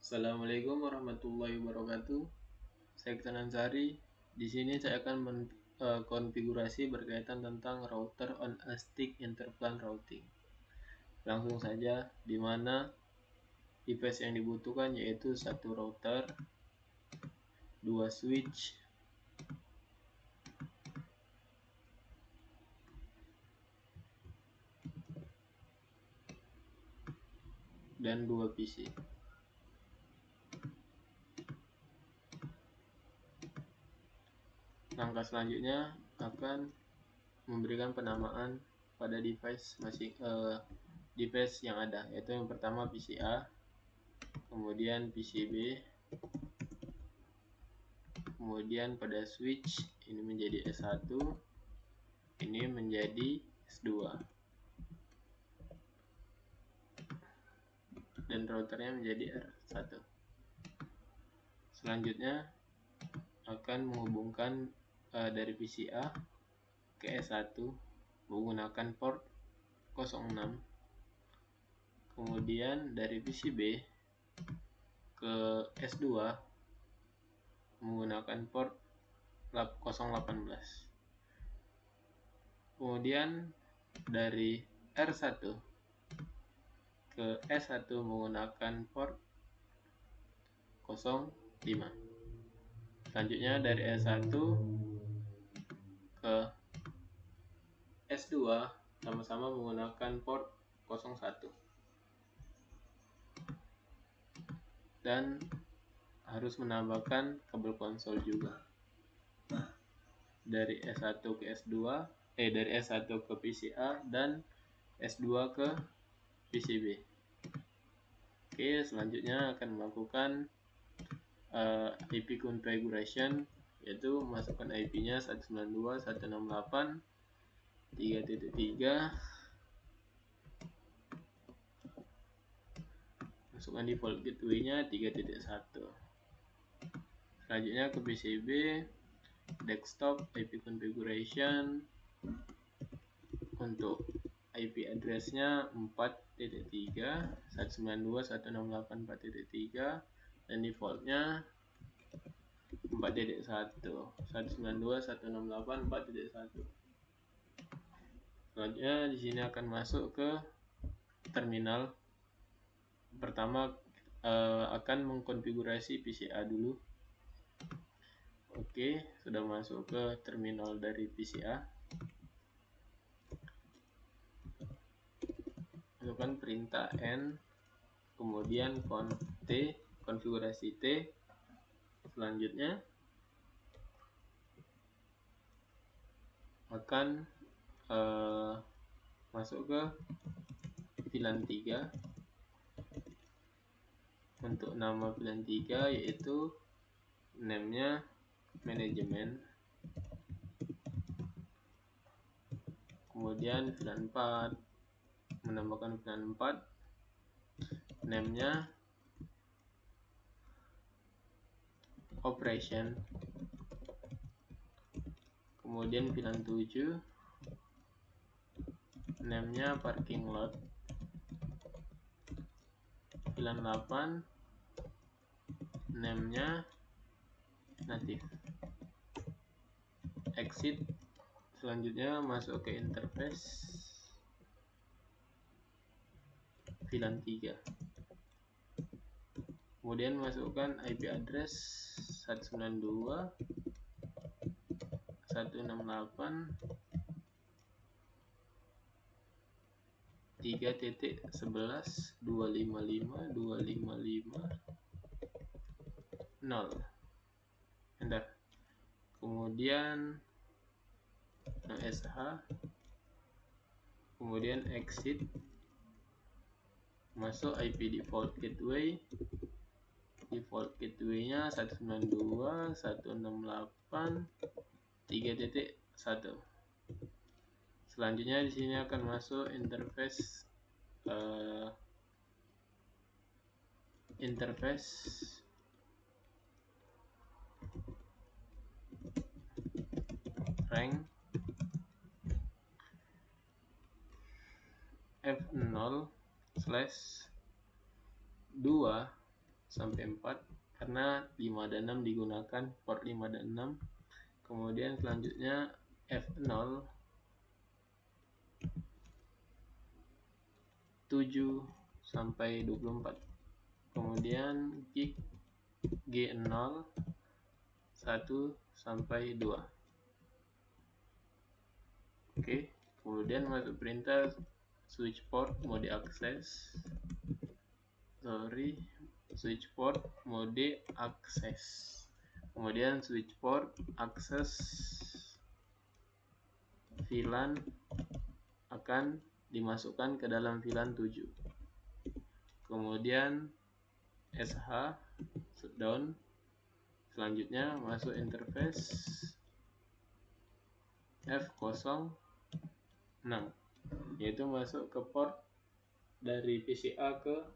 Assalamualaikum warahmatullahi wabarakatuh. Saya Iksan Ansari. Di sini saya akan mengkonfigurasi berkaitan tentang router on a stick interplan routing. Langsung saja, di mana device yang dibutuhkan yaitu satu router, dua switch, dan dua PC. Langkah selanjutnya akan memberikan penamaan pada device device yang ada, yaitu yang pertama PC A, kemudian PC B, kemudian pada switch ini menjadi S1, ini menjadi S2, dan routernya menjadi R1. Selanjutnya akan menghubungkan dari PC A ke S1 menggunakan port 06, kemudian dari PC B ke S2 menggunakan port 018, kemudian dari R1 ke S1 menggunakan port 05. Selanjutnya dari S1 ke S2 sama-sama menggunakan port 01, dan harus menambahkan kabel konsol juga dari S1 ke S2, dari S1 ke PCA dan S2 ke PCB. Oke, selanjutnya akan melakukan IP configuration, yaitu masukkan IP-nya 192.168.3.3, masukkan default gateway-nya 3.1. Selanjutnya ke PCB, desktop IP configuration, untuk IP address-nya 4.3, 192.168.4.3, dan default-nya 4.1, 192.168.4.1. Selanjutnya di sini akan masuk ke terminal. Pertama akan mengkonfigurasi PCA dulu. Oke, sudah masuk ke terminal dari PCA. Masukkan perintah N, kemudian T, konfigurasi T. Selanjutnya akan masuk ke VLAN 3. Untuk nama VLAN 3 yaitu name-nya manajemen, kemudian VLAN 4, menambahkan VLAN 4, name-nya operation, kemudian VLAN 7, name-nya parking lot, VLAN 8, name-nya native. Exit. Selanjutnya masuk ke interface VLAN 3, kemudian masukkan IP address 192.168.3.3.255.255.0. Enter. Kemudian SH, kemudian exit, masuk IP default gateway. Default gateway-nya 192.168.3.1. Selanjutnya di sini akan masuk interface rank F0/2 sampai 4 karena 5 dan 6 digunakan port 5 dan 6. Kemudian selanjutnya F0 7 sampai 24. Kemudian gig G0 1 sampai 2. Oke, kemudian masuk perintah switch port mode akses. Switch port mode akses. Kemudian switch port akses VLAN akan dimasukkan ke dalam VLAN 7. Kemudian SH shutdown. Selanjutnya masuk interface F06, yaitu masuk ke port dari PCA ke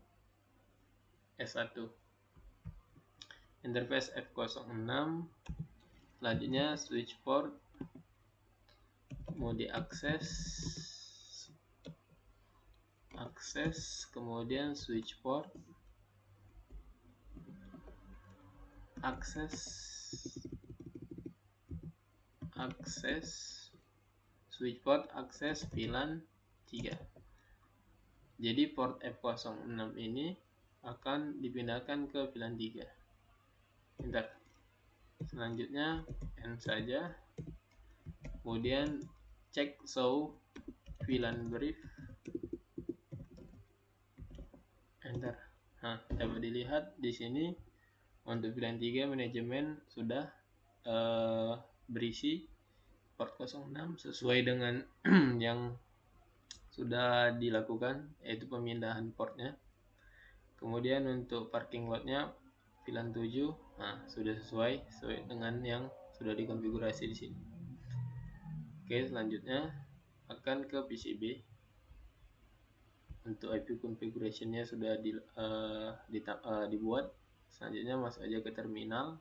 S1. Interface F06. Selanjutnya switch port mode akses, kemudian switch port akses, switch port akses VLAN 3. Jadi port F06 ini akan dipindahkan ke VLAN 3. Bentar. Selanjutnya N saja. Kemudian cek show VLAN brief. Enter. Nah, dapat dilihat di sini untuk VLAN 3 manajemen sudah berisi port 06 sesuai dengan yang sudah dilakukan, yaitu pemindahan portnya. Kemudian untuk parking lotnya VLAN 7, nah sudah sesuai dengan yang sudah dikonfigurasi di sini. Oke, selanjutnya akan ke PCB. Untuk IP configuration-nya sudah dibuat. Selanjutnya masuk aja ke terminal.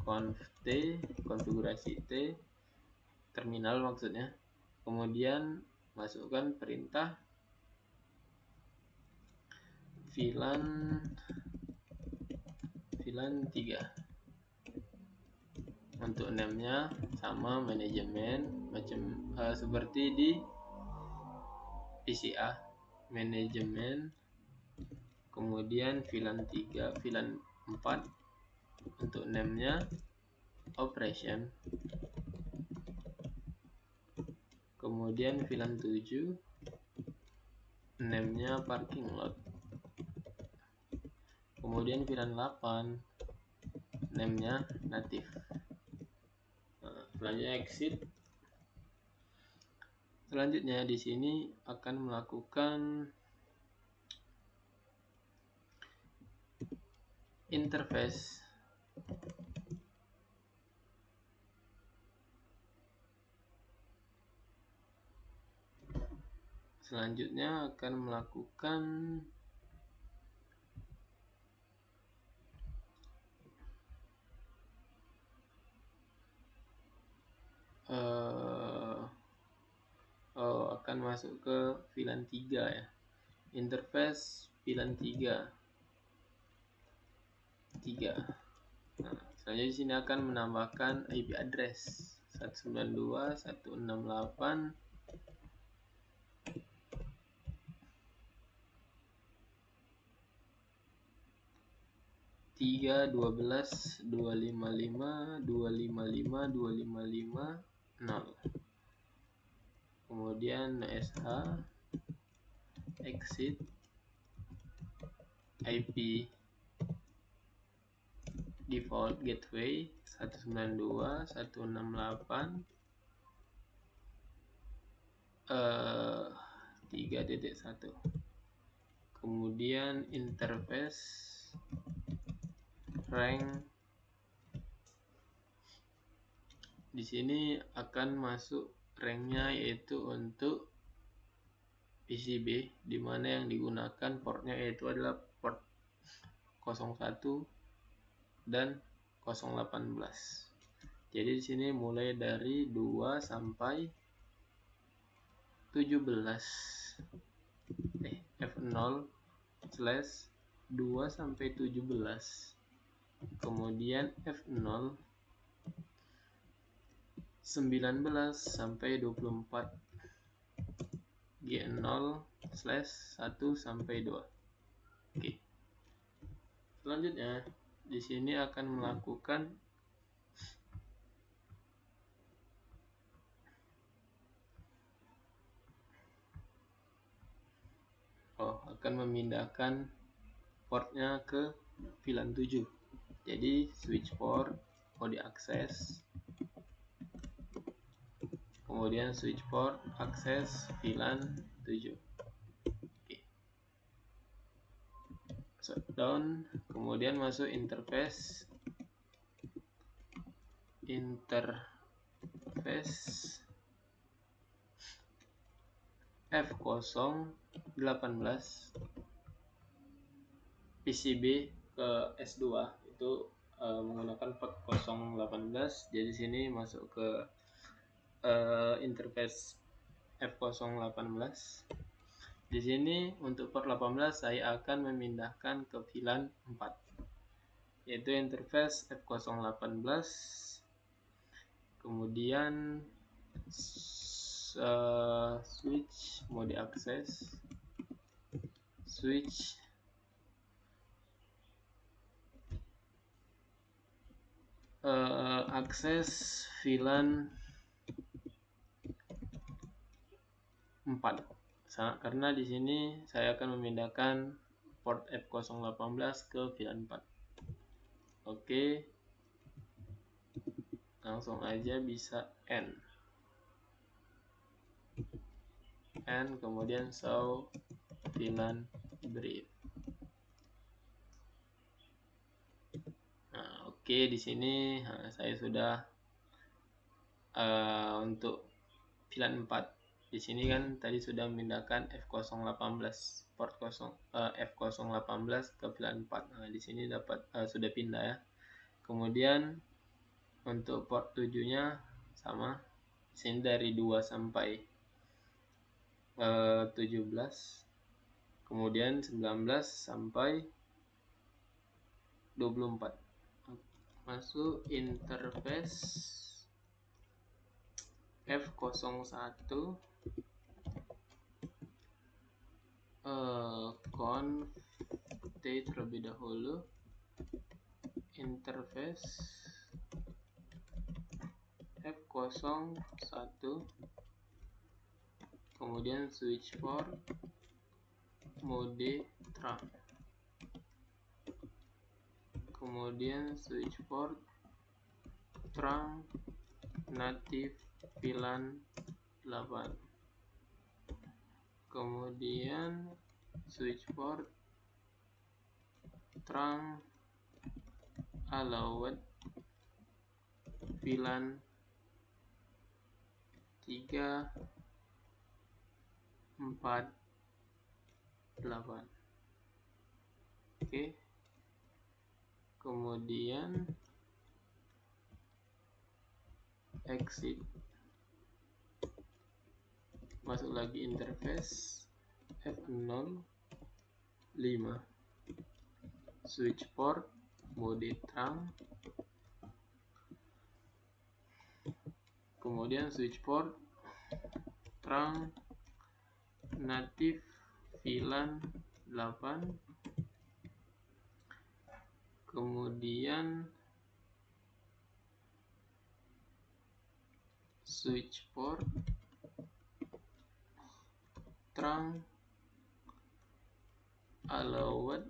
Conf T, konfigurasi T, terminal maksudnya. Kemudian masukkan perintah VLAN 3. Untuk name-nya sama manajemen macam seperti di PCA, manajemen. Kemudian VLAN 3, VLAN 4 untuk name-nya operation. Kemudian VLAN 7 name-nya parking lot. Kemudian VLAN 8 name-nya native. Selanjutnya exit. Selanjutnya di sini akan melakukan interface selanjutnya akan melakukan akan masuk ke VLAN 3 ya. Interface VLAN 3. Nah, selanjutnya di sini akan menambahkan IP address 192.168 3.12.255.255.255.0. Kemudian SH exit IP default gateway 192.168 3.1. Kemudian interface rank. Di sini akan masuk ranknya yaitu untuk PCB, di mana yang digunakan portnya yaitu adalah port 01 dan 018. Jadi di sini mulai dari 2 sampai 17. F0 slash 2 sampai 17, kemudian F0 19 sampai 24, G0 slash 1 sampai 2. Oke. Selanjutnya di sini akan melakukan memindahkan portnya ke VLAN 7. Jadi switch port mau diakses, kemudian switch port akses VLAN 7. Oke. Shutdown, kemudian masuk interface F018 PCB ke S2 itu menggunakan port 018. Jadi sini masuk ke interface F018. Di sini untuk port 18 saya akan memindahkan ke VLAN 4, yaitu interface F018. Kemudian switch mau diakses, switch akses VLAN 4, karena di sini saya akan memindahkan port F018 ke VLAN 4. Oke, langsung aja bisa N, kemudian show VLAN brief. Nah, oke, di sini saya sudah untuk VLAN 4. Di sini kan tadi sudah memindahkan F018 port F018 ke VLAN 4. Nah, di sini dapat sudah pindah ya. Kemudian untuk port 7-nya sama. Di sini dari 2 sampai 17. Kemudian 19 sampai 24. Masuk interface F01 conf terlebih dahulu, interface F01, kemudian switch port mode trunk, kemudian switch port trunk native VLAN 8, kemudian switch port trunk allowed VLAN 3, 4, 8. Oke. Kemudian exit, masuk lagi interface F05, switch port mode trunk, kemudian switch port trunk native VLAN 8, kemudian switch port trunk allowed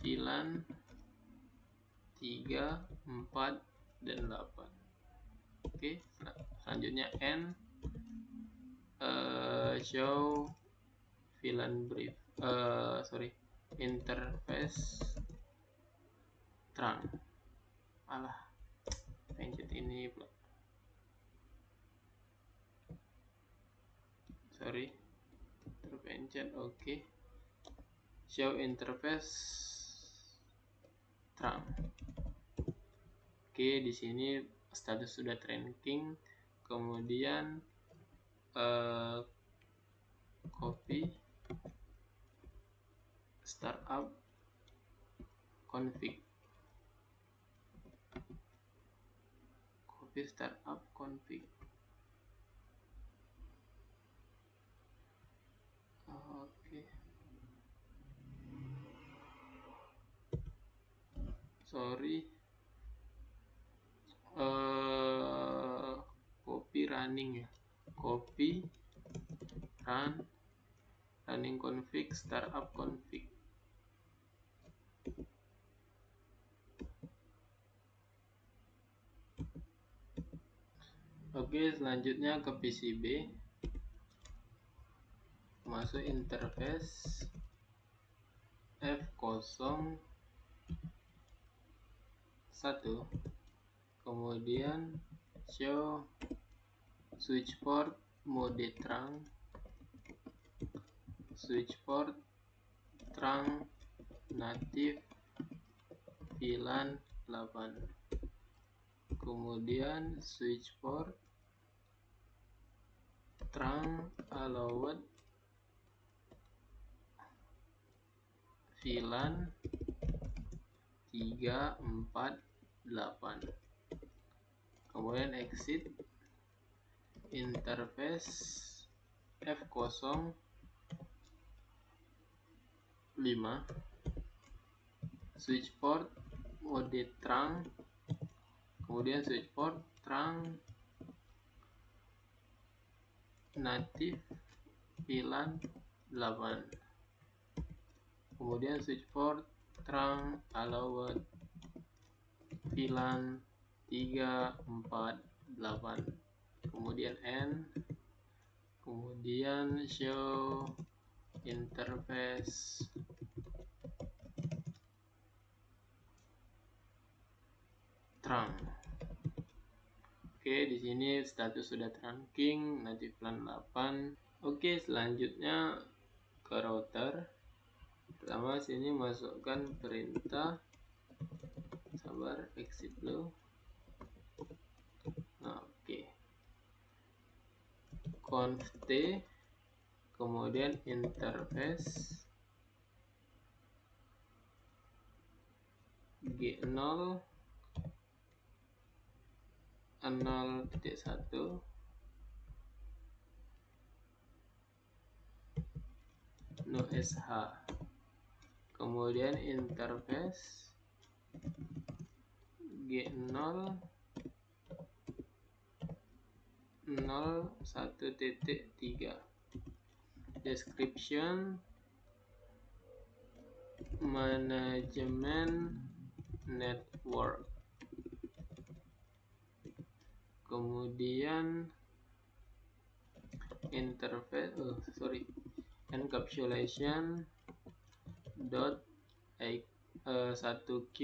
VLAN 3, 4, dan 8. Oke, selanjutnya N, show VLAN brief, interface trunk. Alah, pencet ini pula. Sorry, terpencet. Oke. Show interface trunk. Oke, di sini status sudah tracking. Kemudian copy startup config. Copy startup config. Oke. Sorry. Copy running ya. Copy running config startup config. Oke, selanjutnya ke PCB. Masuk interface F01, kemudian show switch port mode trunk, switch port trunk native VLAN 8, kemudian switch port trunk allowed VLAN 348, kemudian exit interface F05, switch port mode trunk, kemudian switch port trunk native VLAN 8, kemudian switch port trunk allowed VLAN 348, kemudian N, kemudian show interface trunk. Oke, di sini status sudah trunking native VLAN 8. Oke, selanjutnya ke router. Pertama sini masukkan perintah, sabar, exit dulu. Nah, oke. Conf t, kemudian interface G0 0.1 no sh, kemudian interface G0 01.3 description manajemen network, kemudian interface encapsulation dot 1q,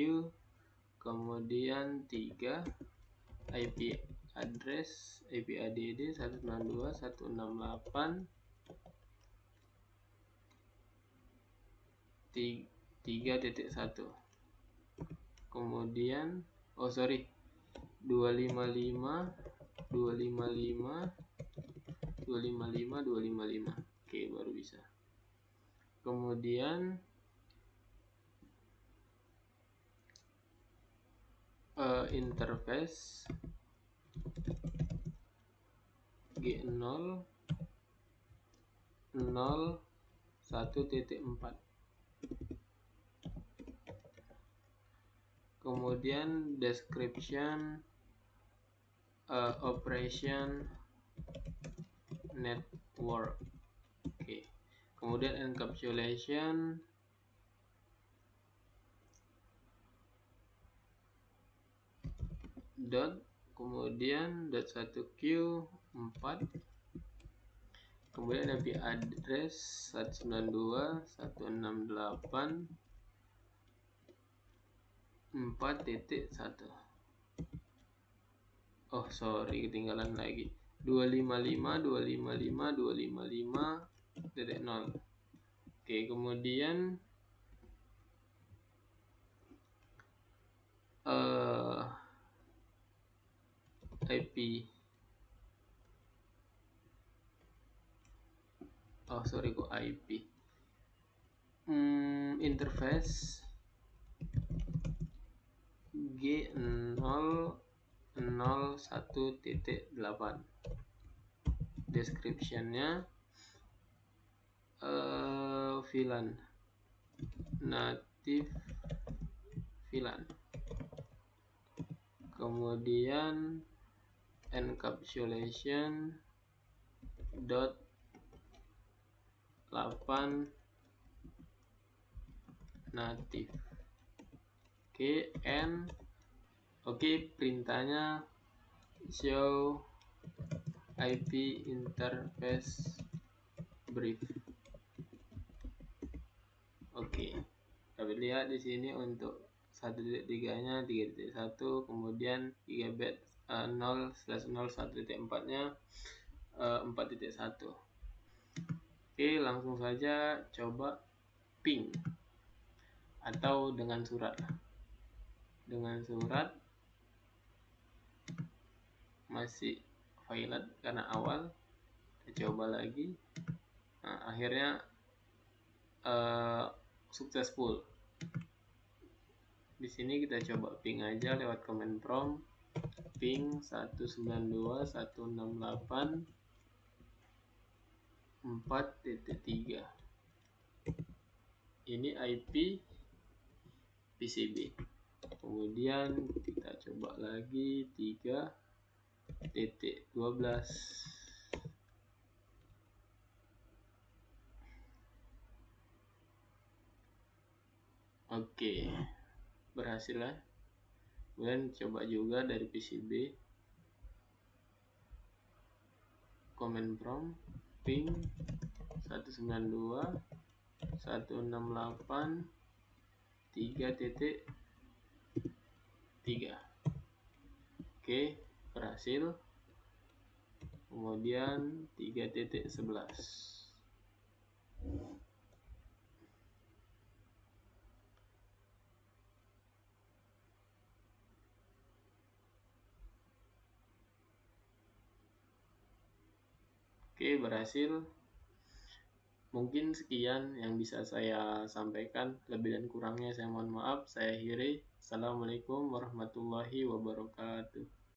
kemudian 3 IP address IP add 192.168.3.1, kemudian 255 oke, baru bisa. Kemudian interface G0 1.4, kemudian description operation network, oke. Kemudian encapsulation dot, kemudian dot 1q 4, kemudian IP address 192.168.4.1. Oh sorry, ketinggalan lagi. 255.255.255.0. Oke, kemudian IP kok IP interface G001.8. Description-nya VLAN, native VLAN. Kemudian encapsulation dot 8 native. Perintahnya show IP interface brief. Dapat lihat di sini untuk 1.3-nya 3.1, kemudian gigabit 0/0 1.4-nya 4.1. Langsung saja coba ping atau dengan surat. Dengan surat masih violet karena awal. Kita coba lagi. Nah, akhirnya successful. Di sini kita coba ping aja lewat command prompt, ping 192.168.4.3. Ini IP PCB. Kemudian kita coba lagi 3.12. Berhasil ya. Kemudian coba juga dari PCB, command prompt, ping 192.168.3.3. Berhasil. Kemudian 3.11. Berhasil. Mungkin sekian yang bisa saya sampaikan. Lebih dan kurangnya saya mohon maaf. Saya akhiri. Assalamualaikum warahmatullahi wabarakatuh.